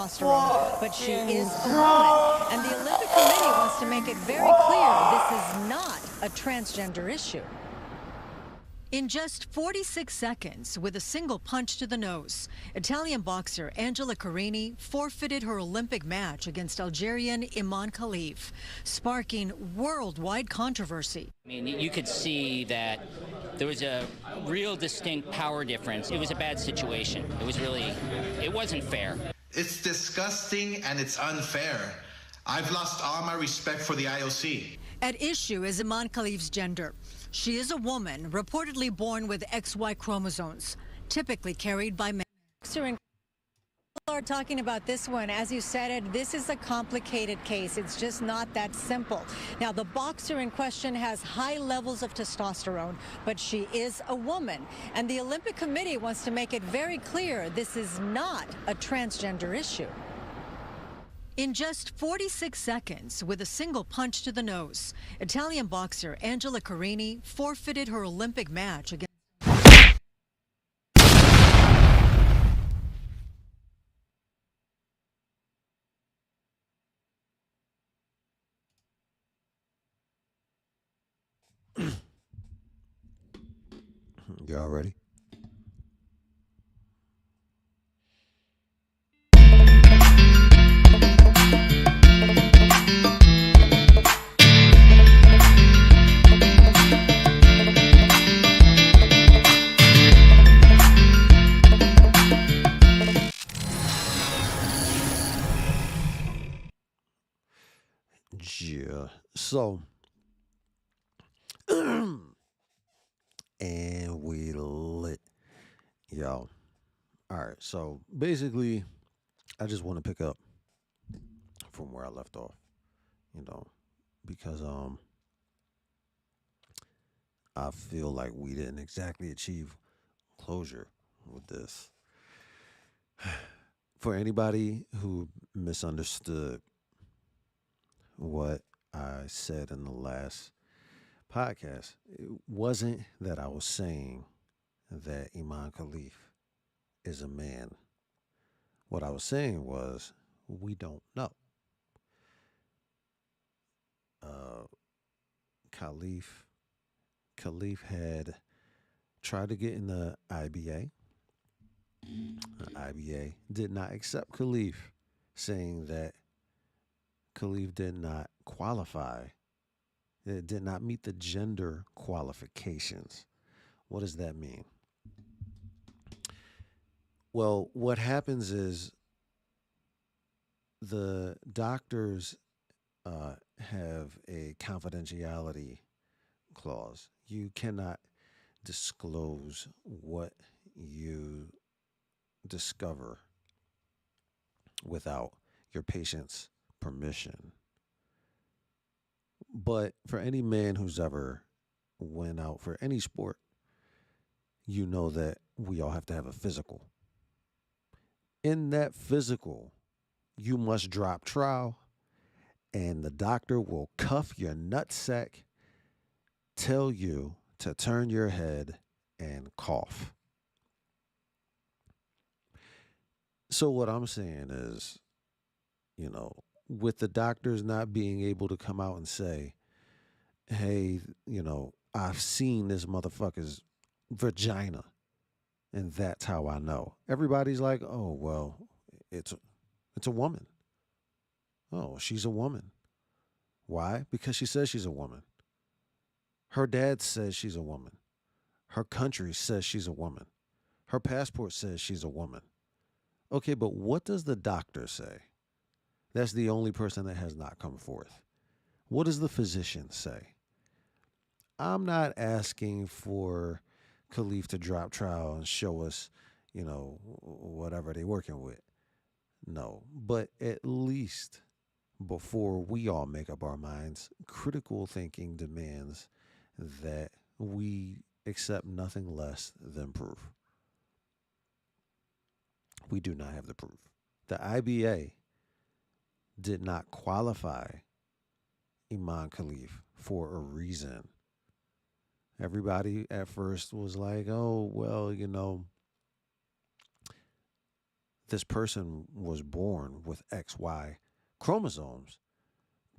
testosterone, but she is a woman. And the Olympic Committee wants to make it very clear this is not a transgender issue. In just 46 seconds, with a single punch to the nose, Italian boxer Angela Carini forfeited her Olympic match against Algerian Imane Khelif, sparking worldwide controversy. I mean, you could see that there was a real distinct power difference. It was a bad situation. It wasn't fair. It's disgusting and it's unfair. I've lost all my respect for the IOC. At issue is Imane Khelif's gender. She is a woman, reportedly born with XY chromosomes, typically carried by men. People are talking about this one. As you said, this is a complicated case. It's just not that simple. Now, the boxer in question has high levels of testosterone, but she is a woman. And the Olympic Committee wants to make it very clear this is not a transgender issue. In just 46 seconds, with a single punch to the nose, Italian boxer Angela Carini forfeited her Olympic match against... Y'all ready? Yeah. So, and we lit, y'all. All right. So basically, I just want to pick up from where I left off, because I feel like we didn't exactly achieve closure with this. For anybody who misunderstood what I said in the last podcast, it wasn't that I was saying that Imane Khelif is a man. What I was saying was we don't know. Khelif had tried to get in the IBA. The IBA did not accept Khelif, saying that Khelif did not qualify. It did not meet the gender qualifications. What does that mean? Well, what happens is the doctors have a confidentiality clause. You cannot disclose what you discover without your patient's permission. But for any man who's ever went out for any sport, you know that we all have to have a physical. In that physical, you must drop trowel, and the doctor will cuff your nutsack, tell you to turn your head and cough. So what I'm saying is, with the doctors not being able to come out and say, hey, I've seen this motherfucker's vagina, and that's how I know. Everybody's like, oh, well, it's a woman. Oh, she's a woman. Why? Because she says she's a woman. Her dad says she's a woman. Her country says she's a woman. Her passport says she's a woman. Okay, but what does the doctor say? That's the only person that has not come forth. What does the physician say? I'm not asking for Khelif to drop trowel and show us, whatever they're working with. No, but at least before we all make up our minds, critical thinking demands that we accept nothing less than proof. We do not have the proof. The IBA did not qualify Imane Khelif for a reason. Everybody at first was like, oh, well, this person was born with XY chromosomes,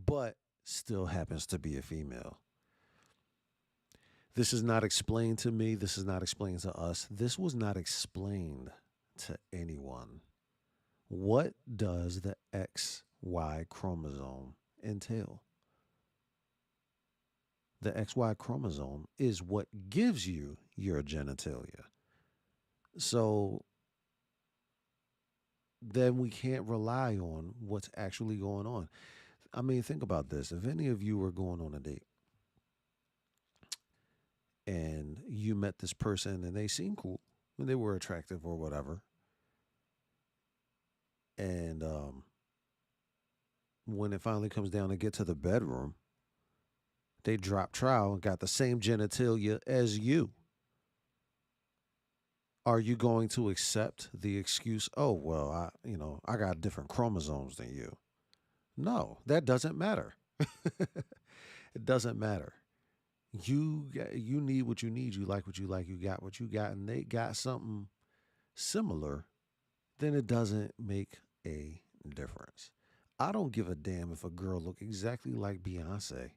but still happens to be a female. This is not explained to me. This is not explained to us. This was not explained to anyone. What does the XY chromosome entail? The XY chromosome is what gives you your genitalia. So then we can't rely on what's actually going on. I mean, think about this. If any of you were going on a date and you met this person and they seemed cool and they were attractive or whatever, and when it finally comes down to get to the bedroom, they drop trowel and got the same genitalia as you. Are you going to accept the excuse, oh, well, I got different chromosomes than you? No, that doesn't matter. It doesn't matter. You need what you need. You like what you like. You got what you got. And they got something similar. Then it doesn't make a difference. I don't give a damn if a girl look exactly like Beyonce.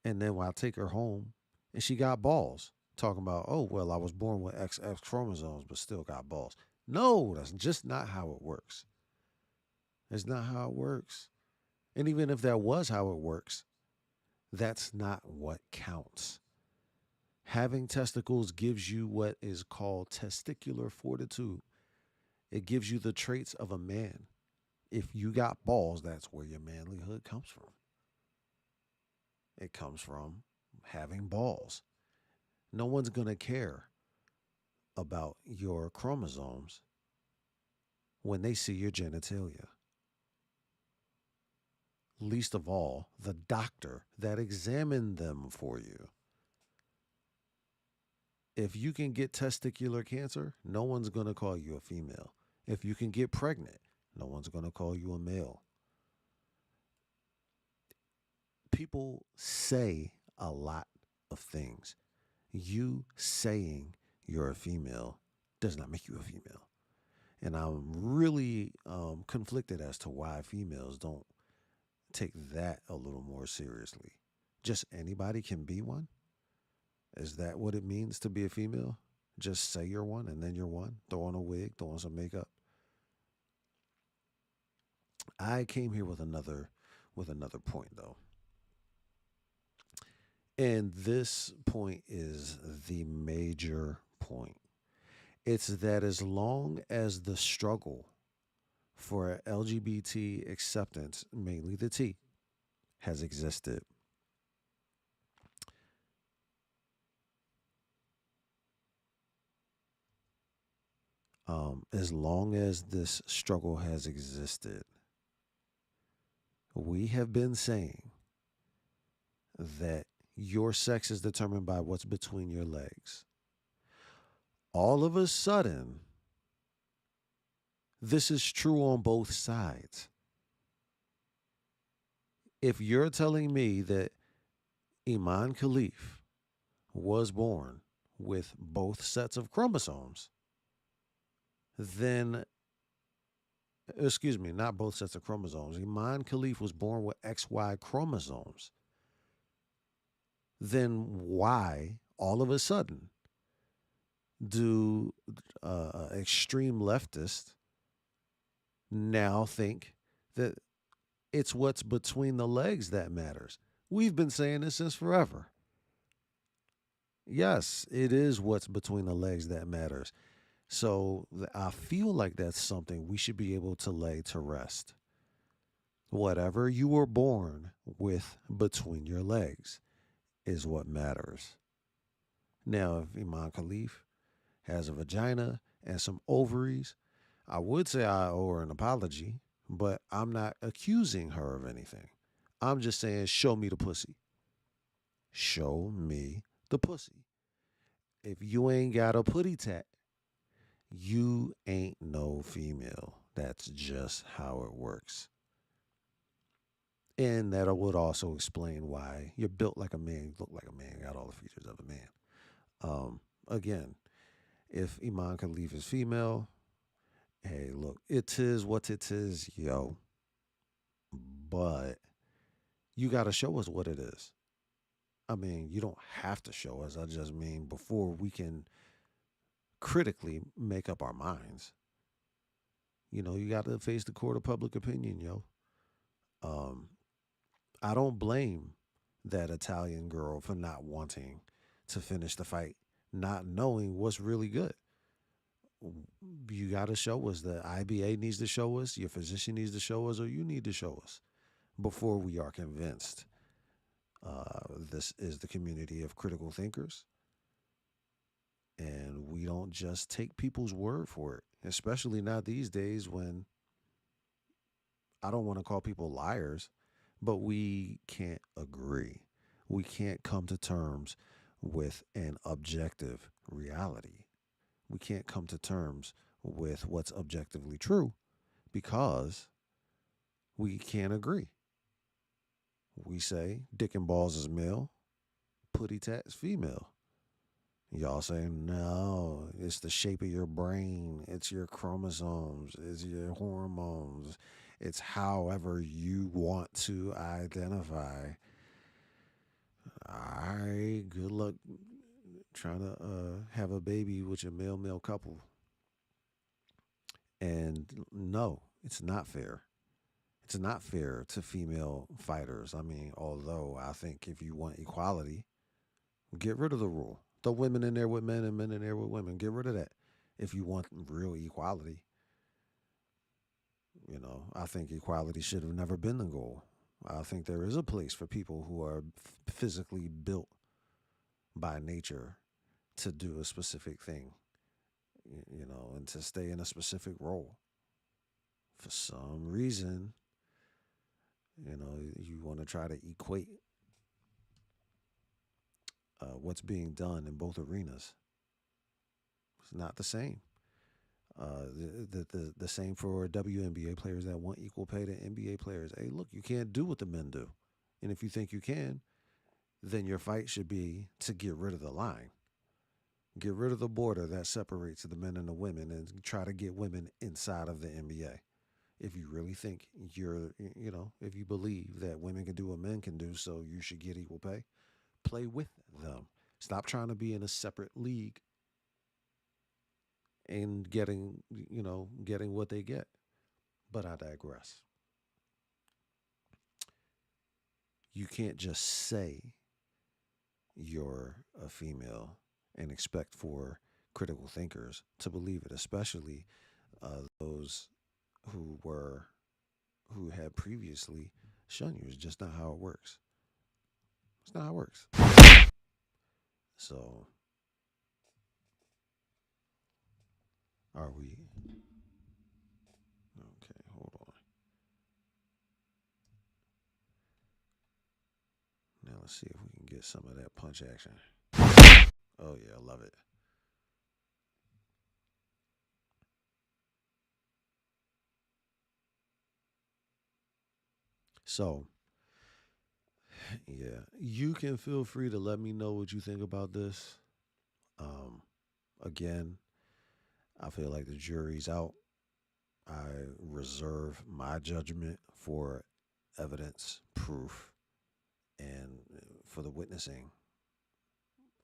And then when I take her home and she got balls. Talking about, oh, well, I was born with XX chromosomes, but still got balls. No, that's just not how it works. It's not how it works. And even if that was how it works, that's not what counts. Having testicles gives you what is called testicular fortitude. It gives you the traits of a man. If you got balls, that's where your manlyhood comes from. It comes from having balls. No one's going to care about your chromosomes when they see your genitalia. Least of all, the doctor that examined them for you. If you can get testicular cancer, no one's going to call you a female. If you can get pregnant, no one's going to call you a male. People say a lot of things. You saying you're a female does not make you a female. And I'm really conflicted as to why females don't take that a little more seriously. Just anybody can be one? Is that what it means to be a female? Just say you're one and then you're one? Throw on a wig, throw on some makeup? I came here with another point, though. And this point is the major point. It's that as long as the struggle for LGBT acceptance, mainly the T, has existed, as long as this struggle has existed, we have been saying that your sex is determined by what's between your legs. All of a sudden, this is true on both sides. If you're telling me that Imane Khelif was born with both sets of chromosomes, then, excuse me, not both sets of chromosomes. Imane Khelif was born with XY chromosomes. Then why, all of a sudden, do extreme leftists now think that it's what's between the legs that matters? We've been saying this since forever. Yes, it is what's between the legs that matters. So I feel like that's something we should be able to lay to rest. Whatever you were born with between your legs is what matters. Now, if Imane Khelif has a vagina and some ovaries, I would say I owe her an apology, but I'm not accusing her of anything. I'm just saying, show me the pussy. Show me the pussy. If you ain't got a putty tat, you ain't no female. That's just how it works. And that would also explain why you're built like a man, you look like a man, got all the features of a man. Again, if Imane Khelif is female Hey, look, it is what it is, yo. But you got to show us what it is. I mean, you don't have to show us. I just mean before we can critically make up our minds, you got to face the court of public opinion, yo. Um, I don't blame that Italian girl for not wanting to finish the fight, not knowing what's really good. You got to show us. The IBA needs to show us, your physician needs to show us, or you need to show us before we are convinced this is the community of critical thinkers. And we don't just take people's word for it, especially not these days when I don't want to call people liars, but we can't agree. We can't come to terms with an objective reality. We can't come to terms with what's objectively true because we can't agree. We say dick and balls is male, putty tat is female. Y'all say, no, it's the shape of your brain, it's your chromosomes, it's your hormones, it's however you want to identify. All right, good luck trying to have a baby with your male couple. And no, it's not fair. It's not fair to female fighters. I mean, although I think if you want equality, get rid of the rule. Throw women in there with men and men in there with women. Get rid of that. If you want real equality, I think equality should have never been the goal. I think there is a place for people who are physically built by nature to do a specific thing, and to stay in a specific role. For some reason, you want to try to equate what's being done in both arenas. It's not the same. The same for WNBA players that want equal pay to NBA players. Hey, look, you can't do what the men do. And if you think you can, then your fight should be to get rid of the line. Get rid of the border that separates the men and the women and try to get women inside of the NBA. If you really think if you believe that women can do what men can do, so you should get equal pay, play with them. Stop trying to be in a separate league and getting what they get. But I digress. You can't just say you're a female and expect for critical thinkers to believe it, especially those who had previously shown you. It's just not how it works. It's not how it works. So, are we? Okay, hold on. Now let's see if we can get some of that punch action. Oh yeah, I love it. So, yeah, you can feel free to let me know what you think about this. Um, Again, I feel like the jury's out. I reserve my judgment for evidence, proof, and for the witnessing.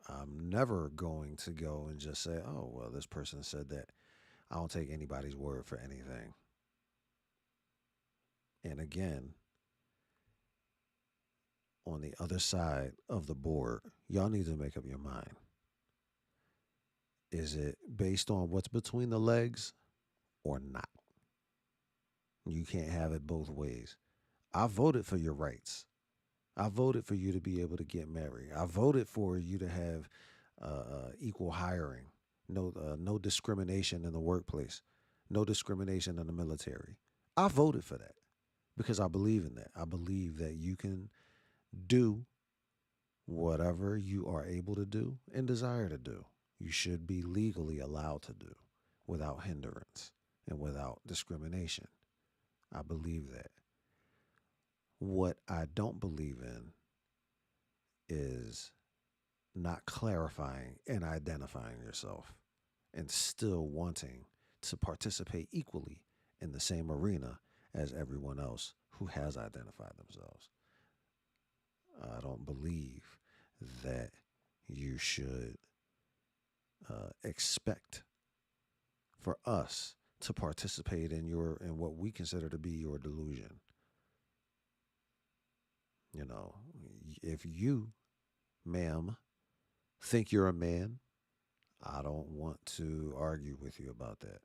I'm never going to go and just say, oh, well, this person said that. I don't take anybody's word for anything. And again, on the other side of the board, y'all need to make up your mind. Is it based on what's between the legs or not? You can't have it both ways. I voted for your rights. I voted for you to be able to get married. I voted for you to have equal hiring, no discrimination in the workplace, no discrimination in the military. I voted for that because I believe in that. I believe that you can do whatever you are able to do and desire to do. You should be legally allowed to do without hindrance and without discrimination. I believe that. What I don't believe in is not clarifying and identifying yourself and still wanting to participate equally in the same arena as everyone else who has identified themselves. I don't believe that you should expect for us to participate in what we consider to be your delusion. You know, if you, ma'am, think you're a man, I don't want to argue with you about that.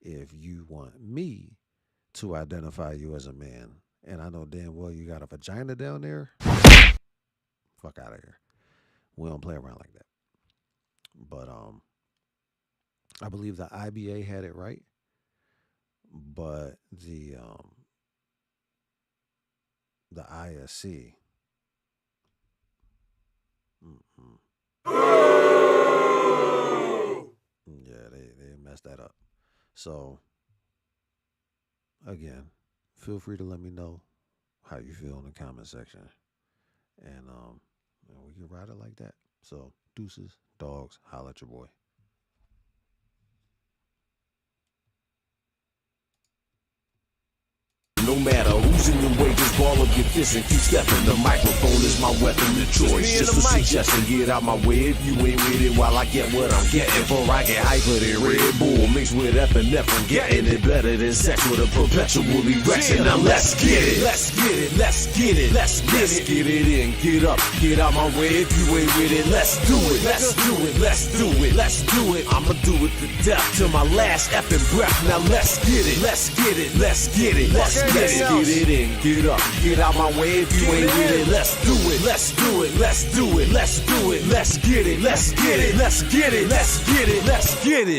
If you want me to identify you as a man, and I know damn well you got a vagina down there, fuck out of here. We don't play around like that. But I believe the IBA had it right, but the ISC, yeah, they messed that up. So again, feel free to let me know how you feel in the comment section, and we can ride it like that. So deuces, dogs, holla at your boy. No matter who's in your way, just ball up your fist and keep stepping. The microphone is my weapon of choice. Just a suggestion, get out my way if you ain't with it while I get what I'm getting. For I get hyper than Red Bull mixed with epinephrine. Getting it better than sex with a perpetual erection. Now let's get it. Let's get it. Let's get it. Let's get it in. Get up. Get out my way if you ain't with it. Let's do it. Let's do it. Let's do it. Let's do it. I'ma do it to death till my last effing breath. Now let's get it. Let's get it. Let's get it. Let's get it. Get it in, get up, get out my way if you ain't with it. Let's do it, let's do it, let's do it, let's do it, let's get it, let's get it, let's get it, let's get it, let's get it.